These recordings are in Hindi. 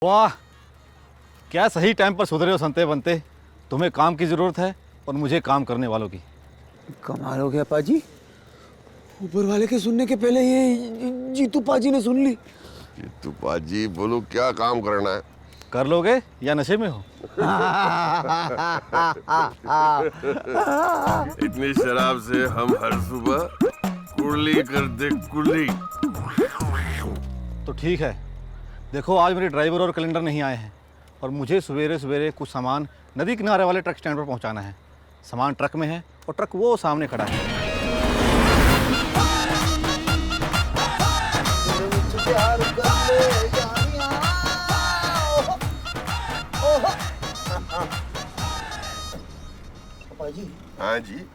वाह, क्या सही टाइम पर सुधरे हो संते बनते। तुम्हें काम की जरूरत है और मुझे काम करने वालों की। कमाल हो गया पाजी। ऊपर वाले के सुनने के पहले ये जीतू पाजी ने सुन ली। जीतू पाजी बोलो क्या काम करना है? कर लोगे या नशे में हो? इतनी शराब से हम हर सुबह कुर्ली करते कुर्ली। तो ठीक है, देखो आज मेरे ड्राइवर और कैलेंडर नहीं आए हैं और मुझे सवेरे सवेरे कुछ सामान नदी किनारे वाले ट्रक स्टैंड पर पहुंचाना है। सामान ट्रक में है और ट्रक वो सामने खड़ा है। पाजी, हाँ जी,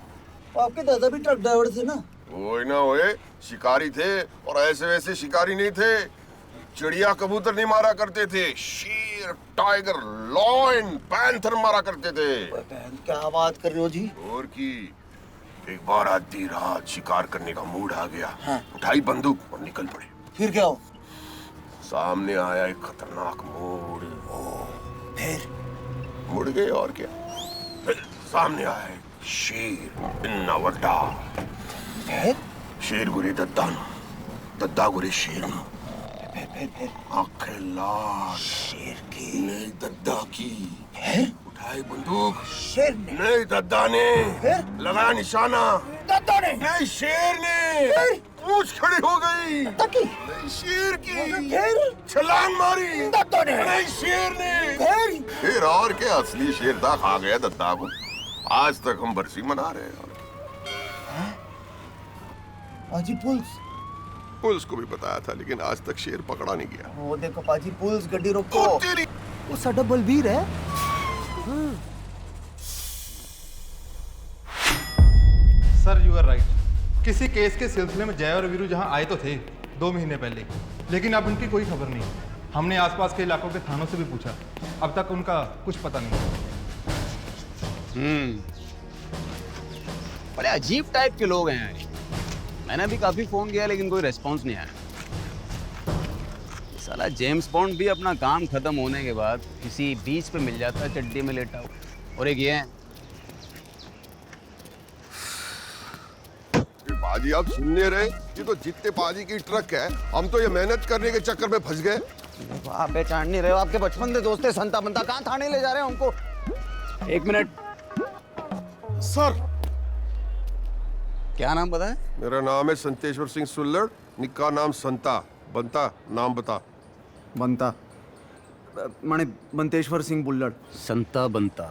आपके दादा भी ट्रक ड्राइवर थे ना? वो ना होए शिकारी थे और ऐसे वैसे शिकारी नहीं थे। चिड़िया कबूतर नहीं मारा करते थे, शेर टाइगर लॉयन पैंथर मारा करते थे। क्या बात कर रहे हो जी? और की एक बार आधी रात शिकार करने का मूड आ गया। हाँ। उठाई बंदूक और निकल पड़े। फिर क्या हो? सामने आया एक खतरनाक मोड़। फिर मुड़ गए और क्या। फिर सामने आया एक शेर इन्ना वड्डा। शेर गुरे दद्दा दद्दा गुरे शेर फिर आंखें लाल शेर की नहीं दद्दा की। फिर उठाई बंदूक शेर ने नहीं दद्दा ने फिर? लगाया निशाना दादा ने नहीं शेर ने। फिर? पूंछ खड़ी हो गई तकी नहीं शेर की। फिर छलांग मारी दादा ने नहीं शेर ने। फिर और क्या असली शेर था खा गया दद्दा को। आज तक हम बरसी मना रहे हैं। पाजी पुलिस पुलिस को भी बताया था लेकिन आज तक शेर पकड़ा नहीं गया। वो देखो पाजी, पुलिस गड्डी रोको। ओ तेरी। वो साडा बलबीर है। Sir you are right. किसी केस के सिलसिले में जय और वीरू जहां आए तो थे 2 महीने पहले, लेकिन अब उनकी कोई खबर नहीं। हमने आसपास के इलाकों के थानों से भी पूछा, अब तक उनका कुछ पता नहीं। बड़े अजीब टाइप के लोग हैं यार। मैंने भी काफी फोन किया लेकिन कोई रिस्पांस नहीं आया। साला जेम्स बॉन्ड भी अपना काम खत्म होने के बाद किसी बीच पे मिल जाता है चड्डी में लेटा हुआ। और एक ये है। बाजी आप सुनने रहे, ये तो जितने बाजी की ट्रक है, हम तो ये मेहनत करने के चक्कर में फंस गए। आप पहचान नहीं रहे हो, आपके बचपन के दोस्त संता बनता कहाँ थाने ले जा रहे हैं हमको। 1 मिनट सर, क्या नाम पता है? मेरा नाम है संतेश्वर सिंह सुल्लड़, निक्का नाम संता बनता। नाम बता। बनता माने बंतेश्वर सिंह बुल्लड़। संता बनता।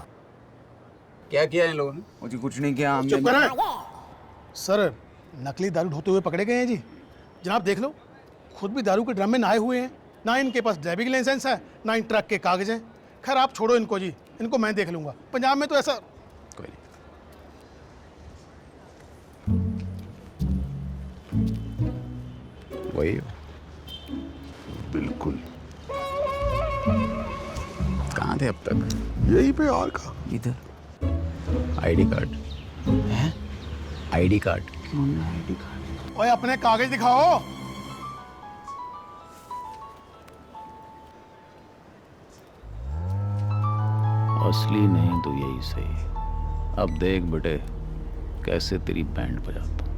क्या किया इन लोगों ने? मुझे कुछ नहीं किया। हमने चुप कर। सर, नकली दारू ढोते हुए पकड़े गए हैं जी। जनाब देख लो, खुद भी दारू के ड्रम में नहाए हुए हैं। ना इनके पास ड्राइविंग लाइसेंस है, ना इन ट्रक के कागज हैं। खैर आप छोड़ो इनको जी, इनको मैं देख लूंगा। पंजाब में तो ऐसा कोई नहीं। वही हो? बिल्कुल कहाँ थे अब तक? यही पे और का। इधर आईडी कार्ड है। ID card. ID card. ओए अपने कागज दिखाओ। असली नहीं तो यही सही। अब देख बेटे कैसे तेरी बैंड बजाता हूं।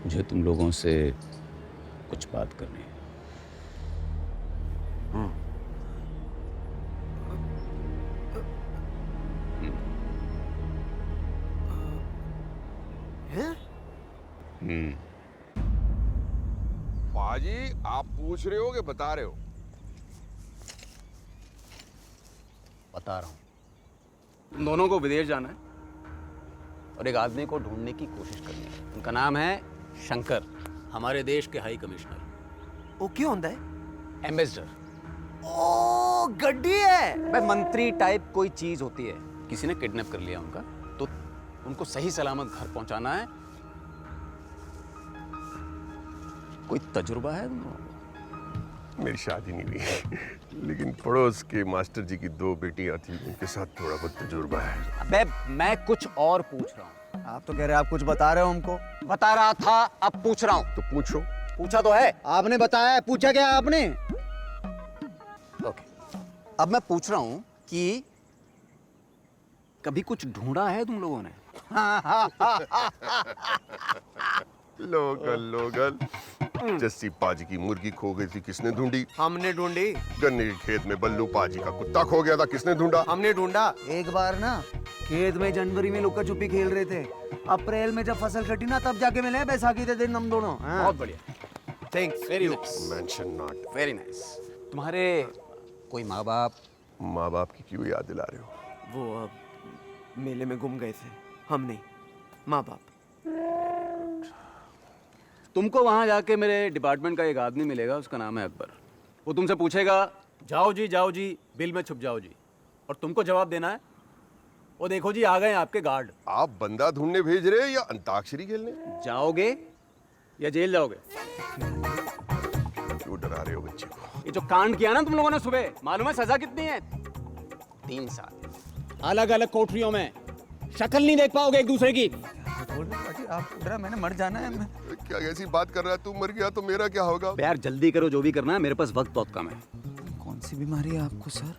मुझे तुम लोगों से कुछ बात करनी है। बाजी आप पूछ रहे हो कि बता रहे हो? बता रहा हूं। तुम दोनों को विदेश जाना है और एक आदमी को ढूंढने की कोशिश करनी है। उनका नाम है शंकर, हमारे देश के हाई कमिश्नर। वो क्यों होता है? एम्बेसडर। ओ गड्डी है। भाई मंत्री टाइप कोई चीज होती है। किसी ने किडनैप कर लिया उनका, तो उनको सही सलामत घर पहुंचाना है। कोई तजुर्बा है तुम लोगों को? मेरी शादी नहीं हुई लेकिन पड़ोस के मास्टर जी की 2 बेटियां थी, उनके साथ थोड़ा बहुत तजुर्बा है। अबे मैं कुछ और पूछ रहा हूँ। आप तो कह रहे आप कुछ बता रहे हो हमको। बता रहा था, अब पूछ रहा हूँ। तो पूछो। पूछा तो है। आपने बताया है, पूछा क्या आपने? ओके, अब मैं पूछ रहा हूँ कि कभी कुछ ढूंढा है तुम लोगों ने? लोगल लोगल जस्सी पाजी की मुर्गी खो गई थी, किसने ढूंढी? हमने ढूंढी। गन्ने के खेत में बल्लू पाजी का कुत्ता खो गया था, किसने ढूंढा? हमने ढूंढा। एक बार ना खेत में जनवरी में लुका छुपी खेल रहे थे, अप्रैल में जब फसल कटी ना तब जाके मिले बैसाखी के दिन हम दोनों। बहुत बढ़िया, thanks. Very nice, mention not. Very nice. तुम्हारे कोई माँ बाप? माँ बाप की क्यों याद दिला रहे हो? वो मेले में गुम गए थे। हम नहीं, माँ बाप। तुमको वहां जाके मेरे डिपार्टमेंट का एक आदमी मिलेगा, उसका नाम है अकबर। वो तुमसे पूछेगा जाओ जी बिल में छुप जाओ जी, और तुमको जवाब देना है वो देखो जी आ गए आपके गार्ड। आप बंदा ढूंढने भेज रहे हैं या अंताक्षरी खेलने? जाओगे या जेल जाओगे? क्यों डरा रहे हो बच्चे को? ये जो कांड किया ना तुम लोगों ने सुबह, मालूम है सजा कितनी है? 3 साल, अलग अलग कोठरियों में, शक्ल नहीं देख पाओगे एक दूसरे की। आप डरा, मैंने मर जाना है। क्या ऐसी बात कर रहा है? तू मर गया तो मेरा क्या होगा? यार जल्दी करो, जो भी करना है, मेरे पास वक्त बहुत कम है। कौन सी बीमारी है आपको सर?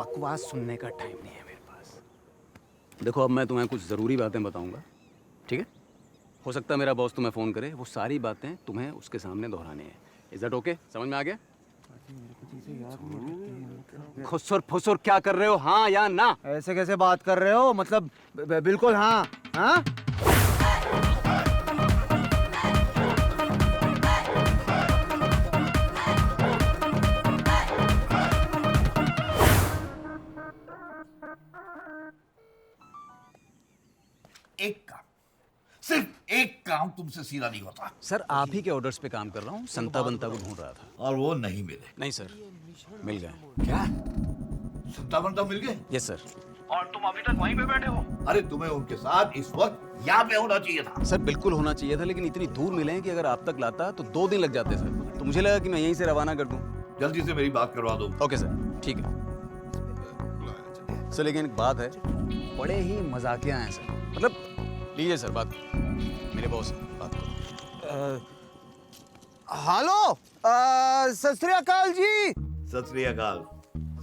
बकवास सुनने का टाइम नहीं है मेरे पास। देखो अब मैं तुम्हें कुछ ज़रूरी बातें बताऊंगा, ठीक है? हो सकता है मेरा बॉस तुम्हें फ़ोन करे, वो सारी बातें तुम्हें उसके सामने दोहरानी है। Is that okay? समझ में आ गया? खुसुर फुसुर क्या कर रहे हो, हाँ या ना? ऐसे कैसे बात कर रहे हो? मतलब बिल्कुल हाँ। हाँ? एक काम, सिर्फ एक काम तुमसे सीधा नहीं होता। सर आप ही के ऑर्डर्स पे काम कर रहा हूँ, संता बनता को ढूंढ रहा था। और वो नहीं मिले। नहीं सर, मिल गए। क्या? संतावन मिल गए? Yes sir. और तुम अभी तक वहीं पे बैठे हो? अरे तुम्हें उनके साथ इस वक्त यहाँ पे होना चाहिए था। सर बिल्कुल होना चाहिए था, लेकिन इतनी दूर मिले हैं कि अगर आप तक लाता तो 2 दिन लग जाते सर। तो मुझे लगा कि मैं यहीं से रवाना कर दूं। जल्दी से मेरी बात करवा दो। ओके सर, ठीक है सर। लेकिन एक बात है, बड़े ही मजाकिया हैं सर। मतलब लीजिए सर बात, मेरे बॉस बात करो। हेलो, सत श्री अकाल जी। सत श्री अकाल,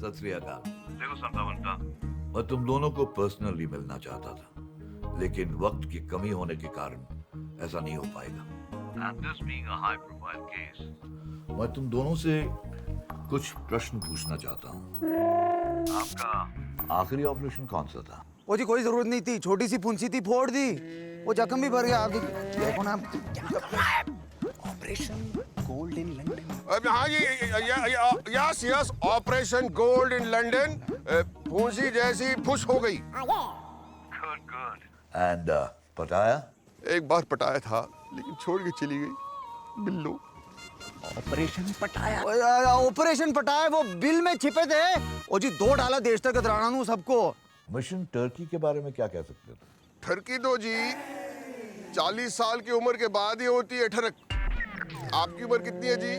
सत श्री अकाल। देखो संतावन का, मैं तुम दोनों को पर्सनली मिलना चाहता था, लेकिन वक्त की कमी होने के कारण ऐसा नहीं हो पाएगा। And this being a high profile case, मैं तुम दोनों से कुछ प्रश्न पूछना चाहता हूँ। आपका आखिरी ऑपरेशन कौन सा था? वो जी कोई जरूरत नहीं थी, छोटी सी फुंसी थी, फोड़ दी। वो जख्म भी भर गया। आप देखो ना। Operation gold in London. हाँ जी, yes yes, operation gold in London. फूंसी जैसी फुस हो गई। Good good. एंड पटाया? एक बार पटाया था, लेकिन छोड़ के चली गई बिल्लू। ऑपरेशन पटाया? ऑपरेशन पटाया वो बिल में छिपे थे। ओ जी 2 डाला देश तक कतराना नू सबको। मिशन टर्की के बारे में क्या कह सकते हो? ठरकी तो जी 40 साल की उम्र के बाद ही होती है ठरक। आपकी उम्र कितनी है जी?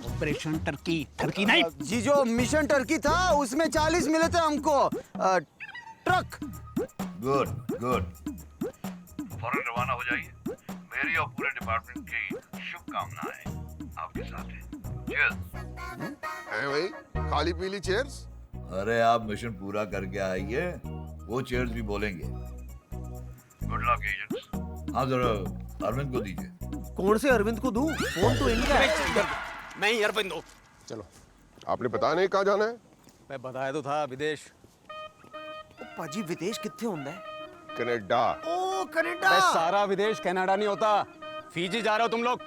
ऑपरेशन टर्की, टर्की नहीं जी, जो मिशन टर्की था उसमें 40 मिले थे हमको। ट्रक। Good good. फौरन रवाना हो जाइए। मेरी और पूरे डिपार्टमेंट की शुभकामनाएं आपके साथ हैं। चीयर्स। है भाई, खाली पीली चेयर्स। अरे आप मिशन पूरा करके आइए, वो चेयर्स भी बोलेंगे। Good luck agents. हाँ जरा अरविंद को दीजिए। कौन से अरविंद को दूं? फोन तो इनका है। मैं ही अरविंद हूँ। चलो। आपने पता नहीं कहाँ जाना है? मैं बताया तो था, विदेश। पाजी विदेश कितने होंदा है? कनाडा। ओ कनाडा। सारा विदेश कनाडा नहीं होता, फीजी जा रहे हो तुम लोग।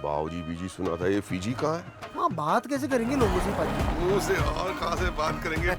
बाऊजी बीजी सुना था, ये फीजी कहाँ है? हाँ, बात कैसे करेंगे लोगों से पाजी? मुंह से और कहाँ से बात करेंगे?